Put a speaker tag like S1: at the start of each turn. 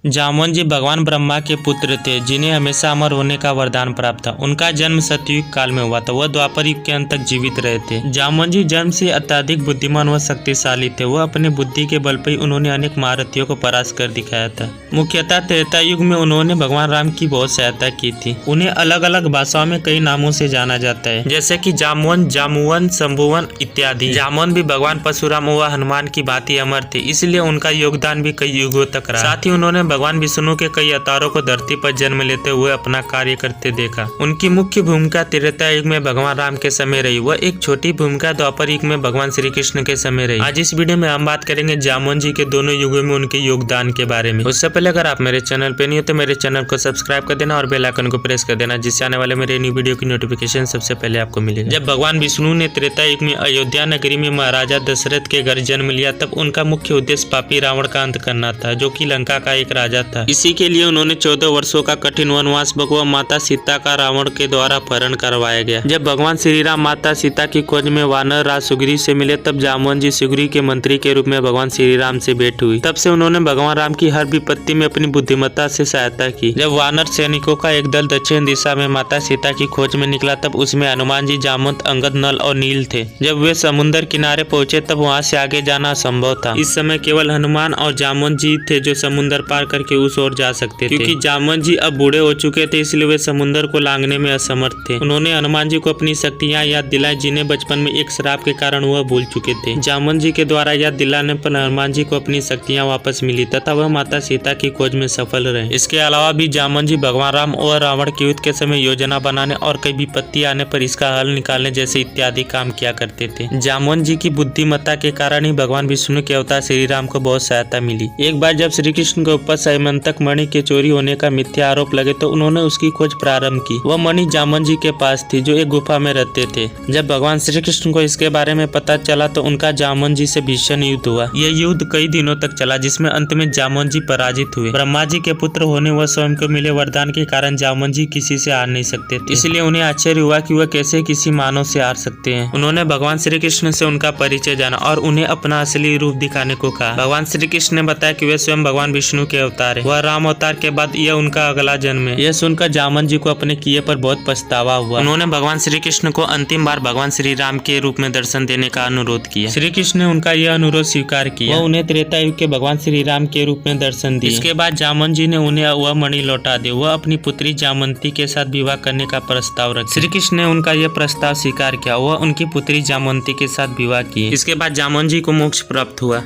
S1: जामवंत जी भगवान ब्रह्मा के पुत्र थे जिन्हें हमेशा अमर होने का वरदान प्राप्त था। उनका जन्म सतयुग काल में हुआ था। वह द्वापर युग के अंत तक जीवित रहे थे। जामवंत जी जन्म से अत्यधिक बुद्धिमान व शक्तिशाली थे। वह अपने बुद्धि के बल पर ही उन्होंने अनेक महारथियों को परास्त कर दिखाया था। मुख्यतः त्रेता युग में उन्होंने भगवान राम की बहुत सहायता की थी। उन्हें अलग अलग भाषाओं में कई नामों से जाना जाता है, जैसे कि जामवंत, जामुवन, शंभुवन इत्यादि। जामवंत भी भगवान परशुराम व हनुमान की भांति अमर थे, इसलिए उनका योगदान भी कई युगों तक रहा। साथ ही उन्होंने भगवान विष्णु के कई अवतारों को धरती पर जन्म लेते हुए अपना कार्य करते देखा। उनकी मुख्य भूमिका त्रेता युग में भगवान राम के समय रही। वह एक छोटी भूमिका द्वापर युग में भगवान श्री कृष्ण के समय रही। आज इस वीडियो में हम बात करेंगे जामवंत जी के दोनों युगों में उनके योगदान के बारे में। उससे पहले अगर आप मेरे चैनल पे नहीं हो तो मेरे चैनल को सब्सक्राइब कर देना और बेल आइकन को प्रेस कर देना, जिससे आने वाले मेरे न्यू वीडियो की नोटिफिकेशन सबसे पहले आपको मिलेगा। जब भगवान विष्णु ने त्रेता युग में अयोध्या नगरी में महाराजा दशरथ के घर जन्म लिया, तब उनका मुख्य उद्देश्य पापी रावण का अंत करना था, जो कि लंका का एक राजा था। इसी के लिए उन्होंने 14 वर्षों का कठिन वनवास भगवान माता सीता का रावण के द्वारा अपहरण करवाया गया। जब भगवान श्री राम माता सीता की खोज में वानर राज सुग्रीव से मिले, तब जामवंत जी सुग्रीव के मंत्री के रूप में भगवान श्री राम से भेंट हुई। तब से उन्होंने भगवान राम की हर विपत्ति में अपनी बुद्धिमत्ता से सहायता की। जब वानर सैनिकों का एक दल दक्षिण दिशा में माता सीता की खोज में निकला, तब उसमें हनुमान जी, जामवंत, अंगद, नल और नील थे। जब वे समुद्र किनारे पहुंचे, तब वहां से आगे जाना असंभव था। इस समय केवल हनुमान और जामवंत जी थे जो समुद्र पार करके उस ओर जा सकते थे। क्योंकि जामवंत जी अब बूढ़े हो चुके थे, इसलिए वे समुद्र को लांघने में असमर्थ थे। उन्होंने हनुमान जी को अपनी शक्तियां याद दिलाई, जिन्हें बचपन में एक श्राप के कारण वह भूल चुके थे। जामवंत जी के द्वारा याद दिलाने पर हनुमान जी को अपनी शक्तियां वापस मिली तथा वह माता सीता की खोज में सफल रहे। इसके अलावा भी जामवंत जी भगवान राम और रावण के युद्ध के समय योजना बनाने और कई विपत्ति आने पर इसका हल निकालने जैसे इत्यादि काम किया करते थे। जामवंत जी की बुद्धिमत्ता के कारण ही भगवान विष्णु के अवतार श्री राम को बहुत सहायता मिली। एक बार जब श्री कृष्ण के ऊपर सैमंतक मणि के चोरी होने का मिथ्या आरोप लगे, तो उन्होंने उसकी खोज प्रारंभ की। वह मणि जामवंत जी के पास थी, जो एक गुफा में रहते थे। जब भगवान श्री कृष्ण को इसके बारे में पता चला, तो उनका जामवंत जी से भीषण युद्ध हुआ। यह युद्ध कई दिनों तक चला, जिसमें अंत में जामवंत जी पराजित हुए। ब्रह्मा जी के पुत्र होने व स्वयं को मिले वरदान के कारण जामवंत जी किसी से हार नहीं सकते थे। इसलिए उन्हें आश्चर्य हुआ कि वह कैसे किसी मानव से हार सकते हैं। उन्होंने भगवान श्री कृष्ण से उनका परिचय जाना और उन्हें अपना असली रूप दिखाने को कहा। भगवान श्री कृष्ण ने बताया कि वे स्वयं भगवान विष्णु के अवतार है। वह राम अवतार के बाद यह उनका अगला जन्म है। यह सुनकर जामवंत जी को अपने किए पर बहुत पछतावा हुआ। उन्होंने भगवान श्री कृष्ण को अंतिम बार भगवान श्री राम के रूप में दर्शन देने का अनुरोध किया। श्री कृष्ण ने उनका यह अनुरोध स्वीकार किया। वह उन्हें त्रेता युग के भगवान श्री राम के रूप में दर्शन दिए। इसके बाद जामवंत जी ने उन्हें वह मणि लौटा दी। वह अपनी पुत्री जामवंती के साथ विवाह करने का प्रस्ताव रखा। श्री कृष्ण ने उनका यह प्रस्ताव स्वीकार किया। वह उनकी पुत्री जामवंती के साथ विवाह किए। इसके बाद जामवंत जी को मोक्ष प्राप्त हुआ।